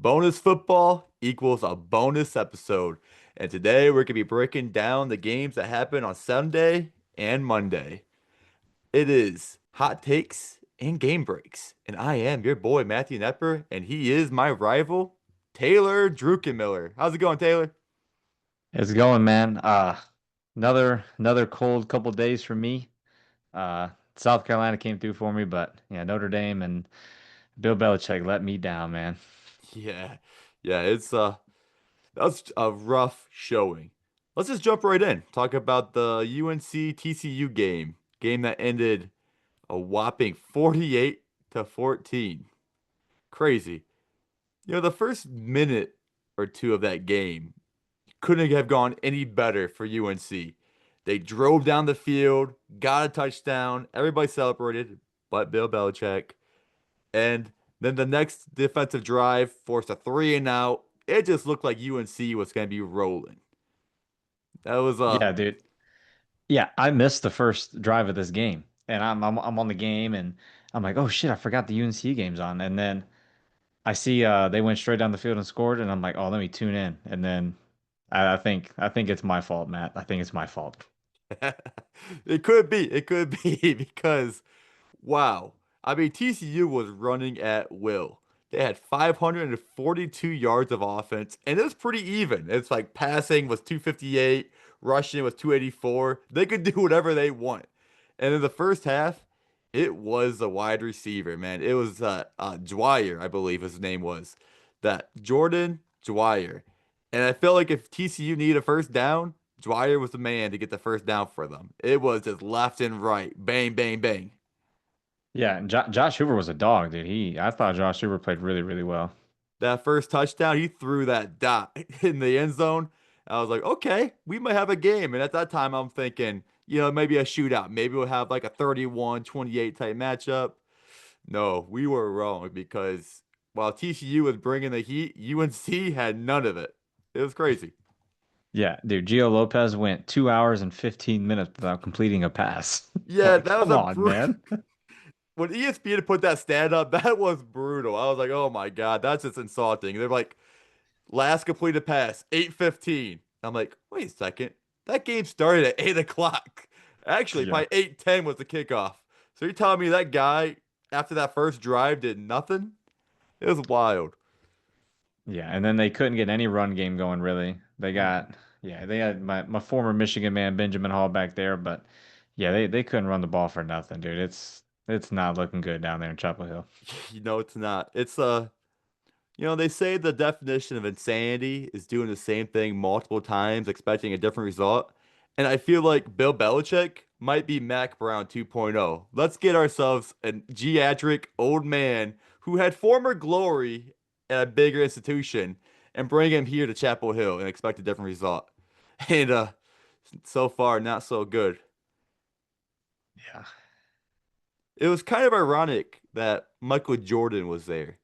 Bonus football equals a bonus episode. And today we're going to be breaking down the games that happened on Sunday and Monday. It is hot takes and game breaks. And I am your boy, Matthew Gnepper, and he is my rival, Taylor Druckenmiller. How's it going, Taylor? It's going, man. Another cold couple days for me. South Carolina came through for me, but yeah, Notre Dame and Bill Belichick let me down, man. Yeah. Yeah, that was a rough showing. Let's just jump right in. Talk about the UNC TCU game that ended a whopping 48 to 14. Crazy. The first minute or two of that game couldn't have gone any better for UNC. They drove down the field, got a touchdown, everybody celebrated, but Bill Belichick. And then the next defensive drive forced a three and out. It just looked like UNC was going to be rolling. That was Yeah, dude. Yeah, I missed the first drive of this game, and I'm on the game, and I'm like, oh shit, I forgot the UNC game's on, and then I see they went straight down the field and scored, and I'm like, oh, let me tune in, and then I think it's my fault, Matt. I think it's my fault. it could be because wow. I mean, TCU was running at will. They had 542 yards of offense, and it was pretty even. It's like passing was 258, rushing was 284. They could do whatever they want. And in the first half, it was a wide receiver, man. It was Dwyer, I believe his name was. That Jordan Dwyer. And I felt like if TCU needed a first down, Dwyer was the man to get the first down for them. It was just left and right. Bang, bang, bang. Yeah, and Josh Hoover was a dog, dude. I thought Josh Hoover played really, really well. That first touchdown, he threw that dot in the end zone. I was like, okay, we might have a game. And at that time, I'm thinking, maybe a shootout. Maybe we'll have like a 31-28 type matchup. No, we were wrong because while TCU was bringing the heat, UNC had none of it. It was crazy. Yeah, dude, Gio Lopez went 2 hours and 15 minutes without completing a pass. Yeah, Like, that was come a on, man. when ESPN put that stat up, that was brutal. I was like, oh my God, that's just insulting. They're like, last completed pass, 8:15. I'm like, wait a second. That game started at 8 o'clock. Actually, Yeah. probably 8:10 was the kickoff. So you're telling me that guy, after that first drive, did nothing? It was wild. Yeah, and then they couldn't get any run game going really. They had my former Michigan man Benjamin Hall back there, but yeah, they couldn't run the ball for nothing, dude. It's not looking good down there in Chapel Hill. It's not. They say the definition of insanity is doing the same thing multiple times, expecting a different result. And I feel like Bill Belichick might be Mac Brown 2.0. Let's get ourselves a geriatric old man who had former glory at a bigger institution and bring him here to Chapel Hill and expect a different result. And so far, not so good. Yeah. It was kind of ironic that Michael Jordan was there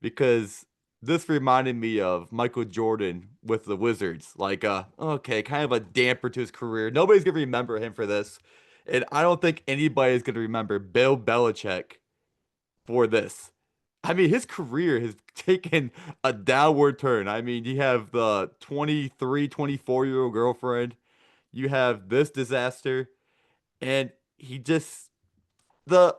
because this reminded me of Michael Jordan with the Wizards. Like, okay, kind of a damper to his career. Nobody's gonna remember him for this. And I don't think anybody's gonna remember Bill Belichick for this. I mean, his career has taken a downward turn. I mean, you have the 23, 24-year-old girlfriend, you have this disaster, and he just the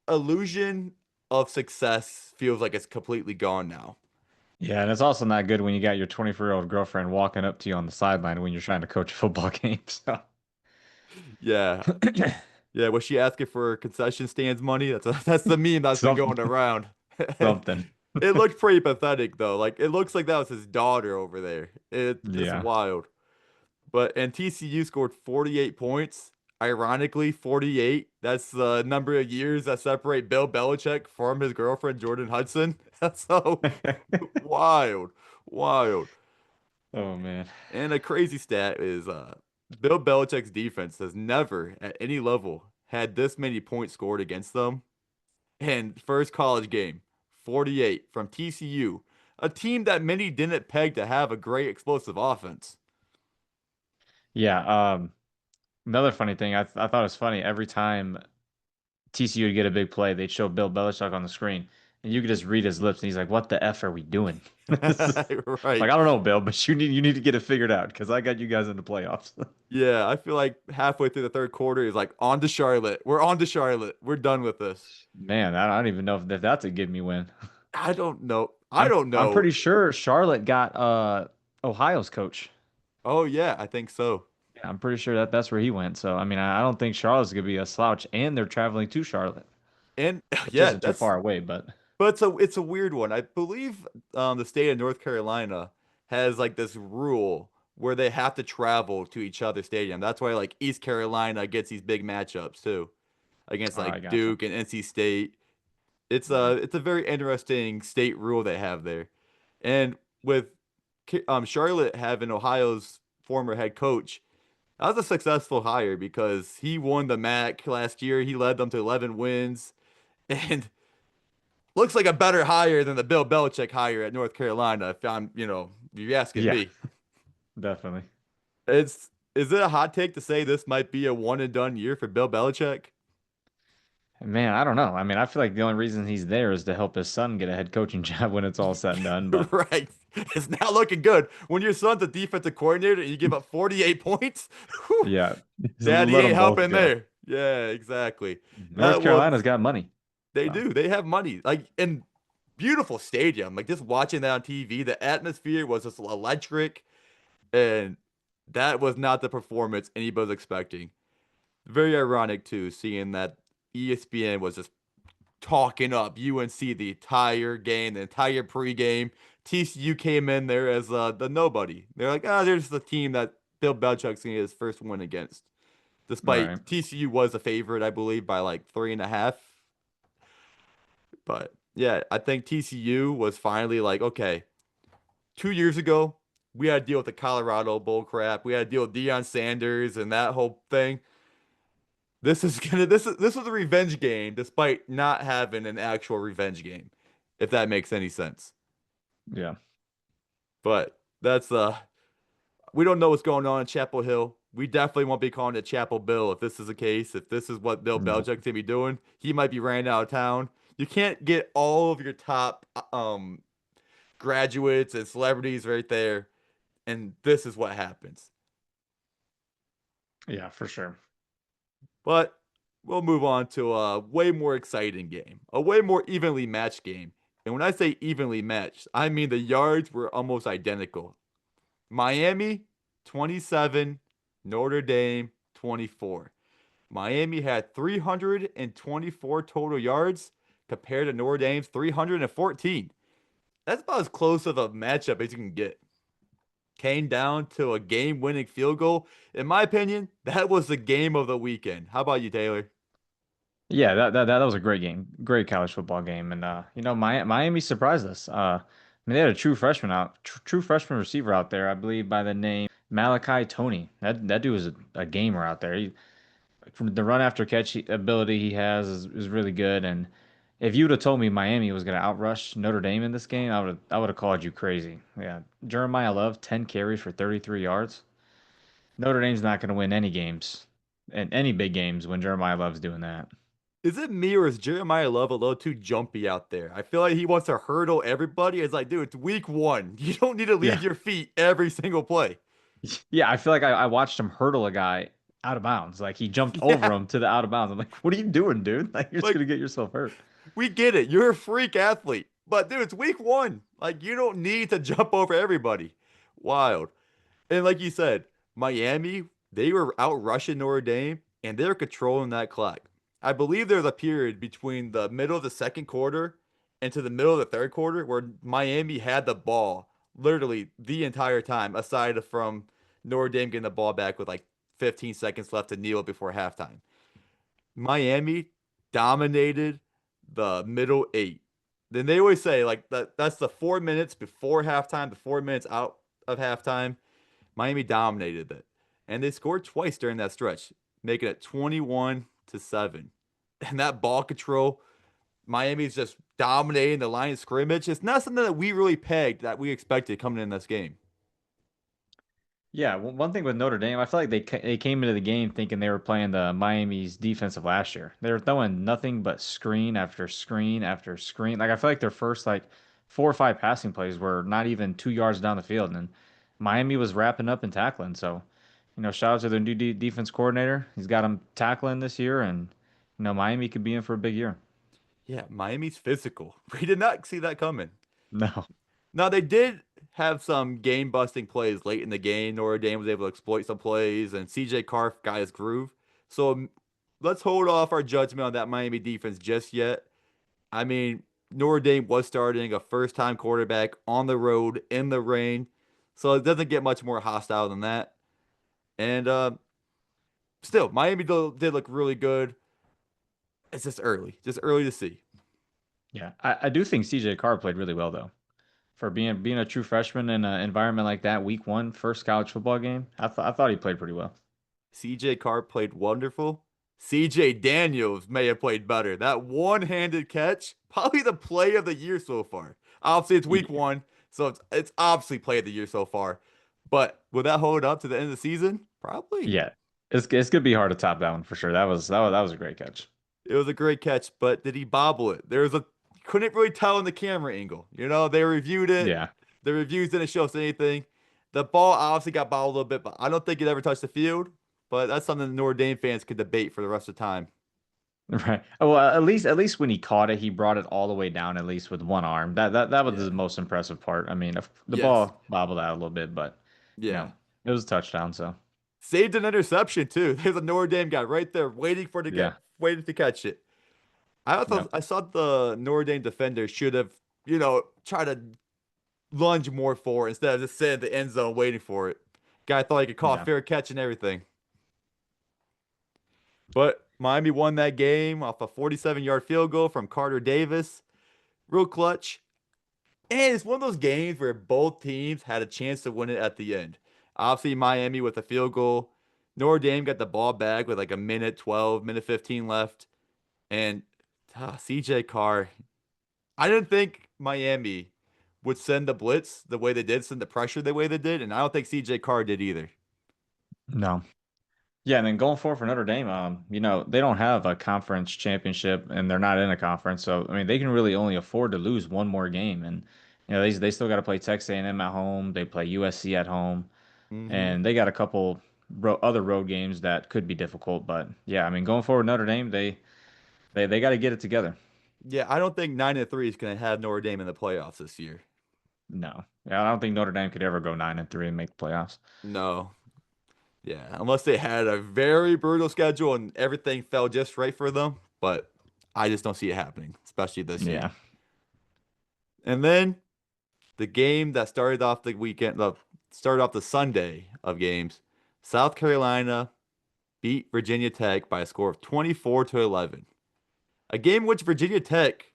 illusion of success feels like it's completely gone now. Yeah, and it's also not good when you got your 24-year-old girlfriend walking up to you on the sideline when you're trying to coach a football game. So Yeah. Yeah, was she asking for concession stands money? That's the meme that's been something going around. something. It looked pretty pathetic though. Like it looks like that was his daughter over there. It's Yeah. wild. But TCU scored 48 points. Ironically, 48. That's the number of years that separate Bill Belichick from his girlfriend Jordan Hudson. That's so wild. Wild. Oh man. And a crazy stat is Bill Belichick's defense has never at any level had this many points scored against them. And first college game, 48 from TCU, a team that many didn't peg to have a great explosive offense. Yeah, another funny thing, I thought it was funny every time TCU would get a big play, they'd show Bill Belichick on the screen, And you could just read his lips, and he's like, "What the f are we doing?" It's just- like, Right. I don't know, Bill, but you need to get it figured out because I got you guys in the playoffs. Yeah, I feel like halfway through the third quarter, he's like, on to Charlotte. We're on to Charlotte. We're done with this. Man, I don't even know if that's a give me win. I don't know. I I'm don't I'm know. pretty sure Charlotte got Ohio's coach. Oh, yeah, I think so. Yeah, I'm pretty sure that's where he went. So I mean, I don't think Charlotte's gonna be a slouch, and they're traveling to Charlotte, And which yeah, isn't too that's far away. But but it's a weird one. I believe the state of North Carolina has like this rule where they have to travel to each other's stadium. That's why like East Carolina gets these big matchups too against all right, like gotcha. Duke and NC State. Mhm. It's a very interesting state rule they have there. And with Charlotte having Ohio's former head coach, that was a successful hire because he won the MAC last year. He led them to 11 wins and looks like a better hire than the Bill Belichick hire at North Carolina. If I'm, if you're asking Yeah, me, definitely. is it a hot take to say this might be a one and done year for Bill Belichick? Man, I don't know. I mean, I feel like the only reason he's there is to help his son get a head coaching job when it's all said and done. But Right. It's not looking good. When your son's a defensive coordinator and you give up 48 points, whew, yeah, daddy let ain't them both helping go. there. Yeah, exactly. North Well, Carolina's got money. they So do. They have money. Like, and beautiful stadium. Like, just watching that on TV, the atmosphere was just electric. And that was not the performance anybody was expecting. Very ironic, too, seeing that ESPN was just talking up UNC the entire game, the entire pregame. TCU came in there as the nobody. They're like, there's the team that Bill Belichick's going to get his first win against. right. Despite TCU was a favorite, I believe, by like 3.5. But yeah, I think TCU was finally like, okay, 2 years ago, we had to deal with the Colorado bull crap. We had to deal with Deion Sanders and that whole thing. This is a revenge game, despite not having an actual revenge game, if that makes any sense. Yeah. But we don't know what's going on in Chapel Hill. We definitely won't be calling it Chapel Bill if this is the case. If this is what Bill No. Belichick's gonna be doing, he might be ran out of town. You can't get all of your top graduates and celebrities right there, and this is what happens. Yeah, for sure. But we'll move on to a way more exciting game, a way more evenly matched game. And when I say evenly matched, I mean the yards were almost identical. Miami 27, Notre Dame 24. Miami had 324 total yards compared to Notre Dame's 314. That's about as close of a matchup as you can get. Came down to a game-winning field goal. In my opinion, that was the game of the weekend. How about you, Taylor? Yeah, that was a great game, great college football game, and Miami surprised us. I mean, they had a true freshman true freshman receiver out there, I believe, by the name Malachi Tony. That dude is a gamer out there. From the run after catch ability he has is really good. And if you would have told me Miami was going to outrush Notre Dame in this game, I would have called you crazy. Yeah, Jeremiah Love, 10 carries for 33 yards. Notre Dame's not going to win any games and any big games when Jeremiah Love's doing that. Is it me or is Jeremiah Love a little too jumpy out there? I feel like he wants to hurdle everybody. It's like, dude, it's week one. You don't need to leave Yeah. your feet every single play. Yeah, I feel like I watched him hurdle a guy out of bounds. Like he jumped over Yeah, him to the out of bounds. I'm like, what are you doing, dude? Like you're just like gonna get yourself hurt. we get it. You're a freak athlete. But dude, it's week one. Like you don't need to jump over everybody. Wild. And like you said, Miami, they were out rushing Notre Dame and they're controlling that clock. I believe there's a period between the middle of the second quarter and to the middle of the third quarter where Miami had the ball literally the entire time, aside from Notre Dame getting the ball back with like 15 seconds left to kneel before halftime. Miami dominated the middle eight. Then they always say like that's the 4 minutes before halftime, the 4 minutes out of halftime. Miami dominated it. And they scored twice during that stretch, making it 21-7. And that ball control, Miami's just dominating the line of scrimmage. It's not something that we really pegged that we expected coming in this game. Yeah, one thing with Notre Dame, I feel like they came into the game thinking they were playing the Miami's defense of last year. They were throwing nothing but screen after screen after screen. Like I feel like their first like 4 or 5 passing plays were not even 2 yards down the field, and Miami was wrapping up and tackling. So, shout out to their new defense coordinator. He's got them tackling this year, and Miami could be in for a big year. Yeah, Miami's physical. We did not see that coming. No, Now they did have some game-busting plays late in the game. Notre Dame was able to exploit some plays, and CJ Carr got his groove. So let's hold off our judgment on that Miami defense just yet. I mean, Notre Dame was starting a first-time quarterback on the road in the rain, so it doesn't get much more hostile than that. And still, Miami did look really good. It's just early to see. yeah, I do think CJ Carr played really well though. For being a true freshman in an environment like that, week one, first college football game, I thought he played pretty well. CJ Carr played wonderful. CJ Daniels may have played better. That one-handed catch, probably the play of the year so far. Obviously, it's week Yeah, one, so it's obviously play of the year so far. But will that hold up to the end of the season? Probably. yeah. It's gonna be hard to top that one for sure. That was a great catch. It was a great catch, but did he bobble it? Couldn't really tell in the camera angle. They reviewed it. Yeah, The reviews didn't show us anything. The ball obviously got bobbled a little bit, but I don't think it ever touched the field. But that's something the Notre Dame fans could debate for the rest of the time. right. Oh, well, at least when he caught it, he brought it all the way down at least with one arm. That was the Yeah. most impressive part. I mean, if the Yes. ball bobbled out a little bit, but you Yeah. know, it was a touchdown. So Saved an interception too. There's a Notre Dame guy right there yeah, waiting to catch it. yeah, I thought the Notre Dame defender should have, tried to lunge more for it instead of just sitting in the end zone waiting for it. Guy thought he could call a yeah. fair catch and everything. But Miami won that game off a 47-yard field goal from Carter Davis. Real clutch. And it's one of those games where both teams had a chance to win it at the end. Obviously, Miami with a field goal. Notre Dame got the ball back with like a minute 12, minute 15 left. And CJ Carr, I didn't think Miami would send the blitz the way they did, send the pressure the way they did. And I don't think CJ Carr did either. No. Yeah, and then going forward for Notre Dame, they don't have a conference championship and they're not in a conference. So, I mean, they can really only afford to lose one more game. And, they still got to play Texas A&M at home. They play USC at home. Hmm. And they got a couple other road games that could be difficult. But, yeah, I mean, going forward, Notre Dame, they got to get it together. Yeah, I don't think 9-3 is going to have Notre Dame in the playoffs this year. No. Yeah, I don't think Notre Dame could ever go 9-3 and make the playoffs. No. Yeah, unless they had a very brutal schedule and everything fell just right for them. But I just don't see it happening, especially this year. Yeah. And then the game that started off the weekend, started off the Sunday of games, South Carolina beat Virginia Tech by a score of 24-11. A game in which Virginia Tech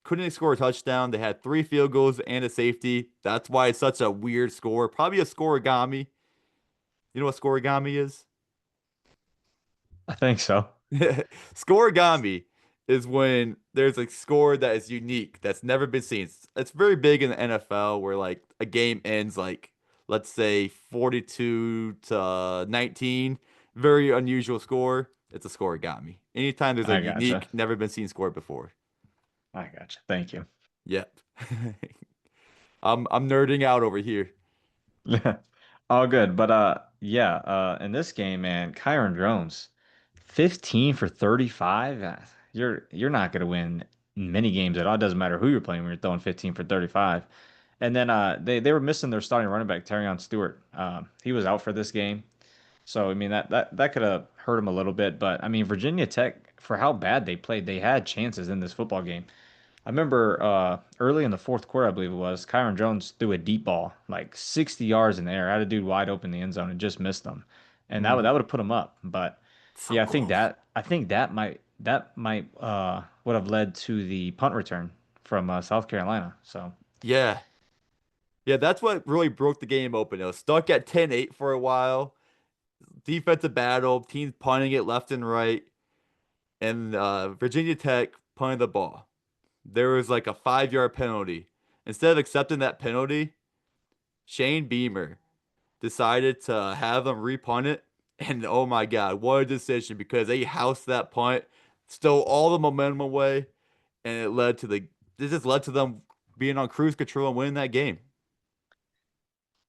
couldn't score a touchdown. They had 3 field goals and a safety. That's why it's such a weird score. Probably a scoregami. You know what scoregami is? I think so. Scoregami is when there's a score that is unique, that's never been seen. It's very big in the NFL where like a game ends like let's say 42-19. Very unusual score. It's a scoregami. Anytime there's a I gotcha. unique, never been seen score before. I gotcha. Thank you. Yep. I'm nerding out over here. All good. But yeah, in this game, man, Kyron Drones, 15 for 35. You're not gonna win many games at all. It doesn't matter who you're playing when you're throwing 15 for 35. And then they were missing their starting running back, Terrion Stewart. He was out for this game. So I mean that could have hurt him a little bit. But I mean Virginia Tech, for how bad they played, they had chances in this football game. I remember early in the fourth quarter, I believe it was, Kyron Jones threw a deep ball, like 60 yards in the air, had a dude wide open in the end zone and just missed him. And that Hmm. would have put him up. But So yeah, close. I think that might would have led to the punt return from South Carolina. So Yeah. Yeah, that's what really broke the game open. It was stuck at 10-8 for a while. Defensive battle, teams punting it left and right, and Virginia Tech punted the ball. There was like a 5-yard penalty. Instead of accepting that penalty, Shane Beamer decided to have them repunt it. And oh my God, what a decision because they housed that punt, stole all the momentum away, and it just led to them being on cruise control and winning that game.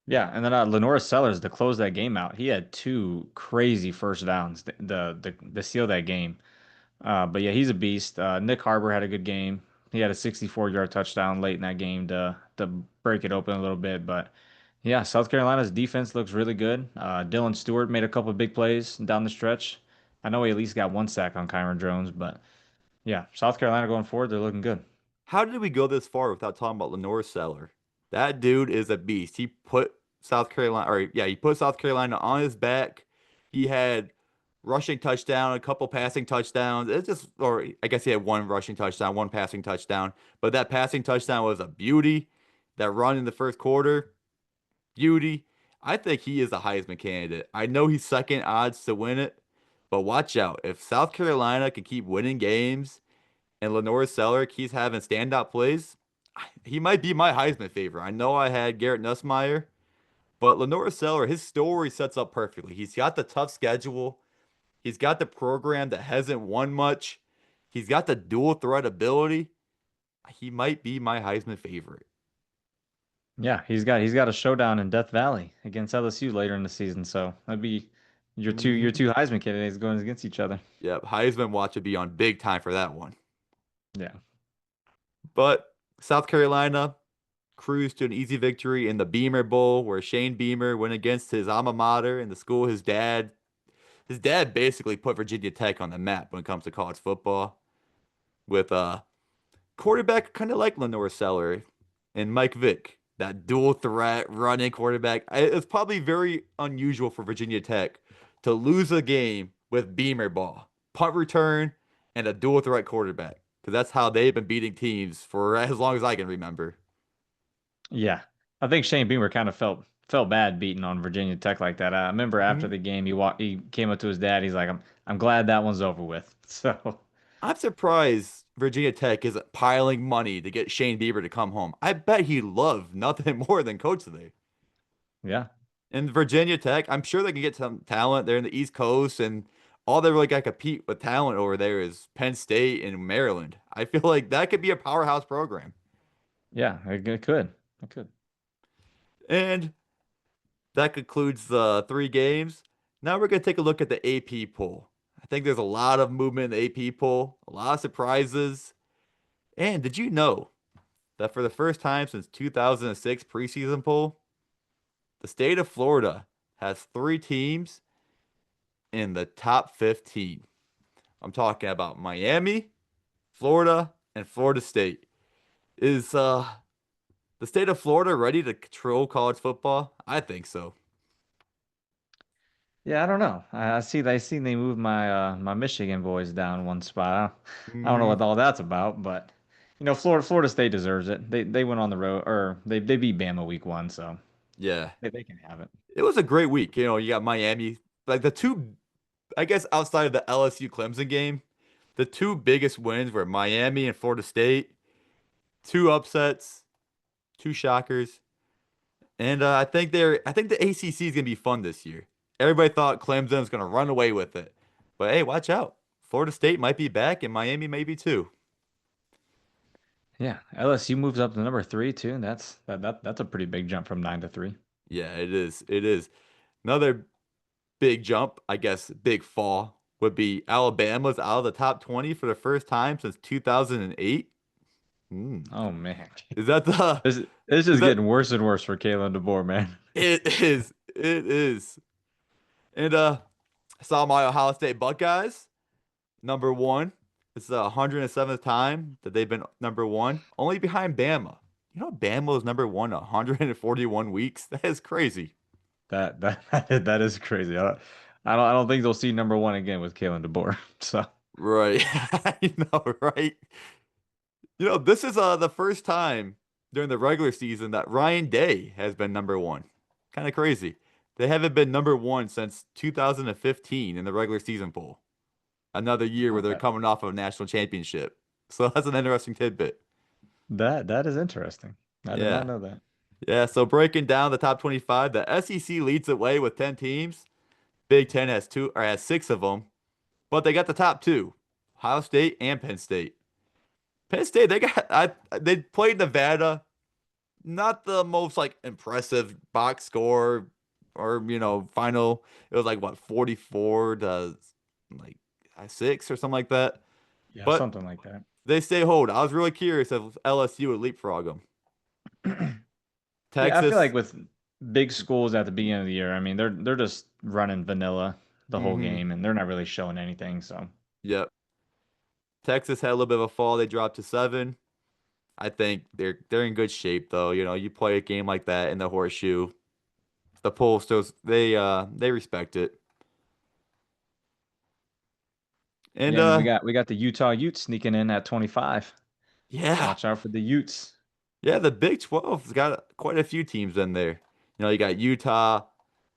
Yeah, and then Lanoris Sellers to close that game out. He had two crazy first downs to seal that game. But yeah, he's a beast. Nick Harbor had a good game. He had a 64-yard touchdown late in that game to break it open a little bit. But yeah, South Carolina's defense looks really good. Dylan Stewart made a couple of big plays down the stretch. I know he at least got one sack on Kyron Jones, but yeah, South Carolina going forward, they're looking good. How did we go this far without talking about Lenore Seller? That dude is a beast. He put South Carolina on his back. He had rushing touchdown, a couple passing touchdowns. Or I guess he had one rushing touchdown, one passing touchdown. But that passing touchdown was a beauty. That run in the first quarter, beauty. I think he is a Heisman candidate. I know he's second odds to win it, but watch out. If South Carolina can keep winning games and Lanoris Seller keeps having standout plays, he might be my Heisman favorite. I know I had Garrett Nussmeier, but Lanoris Seller, his story sets up perfectly. He's got the tough schedule. He's got the program that hasn't won much. He's got the dual threat ability. He might be my Heisman favorite. Yeah, he's got a showdown in Death Valley against LSU later in the season, so that'd be your Hmm. two Heisman candidates going against each other. Yep, Heisman watch would be on big time for that one. Yeah. But South Carolina cruised to an easy victory in the Beamer Bowl, where Shane Beamer went against his alma mater and the school his dad basically put Virginia Tech on the map when it comes to college football with a quarterback kind of like Lenore Seller and Mike Vick, that dual threat running quarterback. It's probably very unusual for Virginia Tech to lose a game with Beamer ball, punt return, and a dual threat quarterback because that's how they've been beating teams for as long as I can remember. Yeah. I think Shane Beamer kind of felt bad beating on Virginia Tech like that. I remember after Mhm. the game he came up to his dad. He's like, I'm glad that one's over with. So I'm surprised Virginia Tech isn't piling money to get Shane Bieber to come home. I bet he loved nothing more than coach there. yeah. And Virginia Tech, I'm sure they can get some talent. They're in the East Coast, and all they really got to compete with talent over there is Penn State and Maryland. I feel like that could be a powerhouse program. Yeah, it could. It could. And that concludes the three games. Now we're going to take a look at the AP poll. I think there's a lot of movement in the AP poll, a lot of surprises. And did you know that for the first time since 2006 preseason poll, the state of Florida has three teams in the top 15? I'm talking about Miami, Florida, and Florida State. Is the state of Florida ready to control college football? I think so. Yeah, I don't know. I seen they moved my Michigan boys down one spot. I don't know Hmm. what all that's about, but Florida State deserves it. They went on the road or they beat Bama week one, so Yeah. they can have it. It was a great week. You got Miami, like the two, I guess outside of the LSU Clemson game, the two biggest wins were Miami and Florida State. Two upsets, two shockers. And I think the ACC is gonna be fun this year. Everybody thought Clemson was gonna run away with it, but hey, watch out. Florida State might be back, and Miami maybe too. Yeah, LSU moves up to number three too. And that's a pretty big jump from 9 to 3. Yeah, it is. It is. Another big jump, I guess, big fall would be Alabama's out of the top 20 for the first time since 2008. Hmm. Oh man, Is that the? this Is is that? getting worse and worse for Kalen DeBoer, man. It is. It is. And I saw my Ohio State Buckeyes number one. It's the 107th time that they've been number one, only behind Bama. You know, Bama was number one 141 weeks. That is crazy. That is crazy. I don't think they'll see number one again with Kalen DeBoer. So Right. I know, right? This is the first time during the regular season that Ryan Day has been number one. Kind of crazy. They haven't been number one since 2015 in the regular season poll. Another year where they're okay. coming off of a national championship. So that's an interesting tidbit. That is interesting. I did not Yeah. know that. Yeah, so breaking down the top 25, the SEC leads the way with 10 teams. Big Ten has two or has six of them, but they got the top two, Ohio State and Penn State. Penn State, they played Nevada, not the most like impressive box score or final. It was like what 44 to like 6 or something like that. Yeah, But something like that. they stay hold. I was really curious if LSU would leapfrog them. Yeah, I feel like Texas, with big schools at the beginning of the year, I mean, they're just running vanilla the whole mm-hmm, game and they're not really showing anything. So, yep. Texas had a little bit of a fall. They dropped to 7. I think they're in good shape though. You play a game like that in the horseshoe. The pollsters they respect it. And yeah, and then we got the Utah Utes sneaking in at 25. yeah. Watch out for the Utes. Yeah, the Big 12's got quite a few teams in there. You got Utah,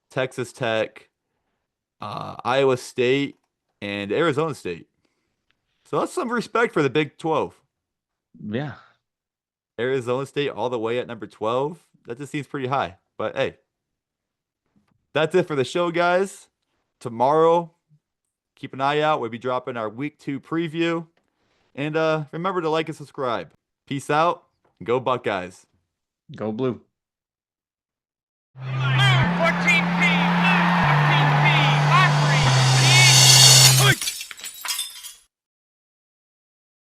Texas Tech, Iowa State, and Arizona State. So that's some respect for the Big 12. Yeah, Arizona State all the way at number 12. That just seems pretty high. But hey, that's it for the show, guys. Tomorrow, keep an eye out. We'll be dropping our week 2 preview. And remember to like and subscribe. Peace out. Go Buckeyes. go blue.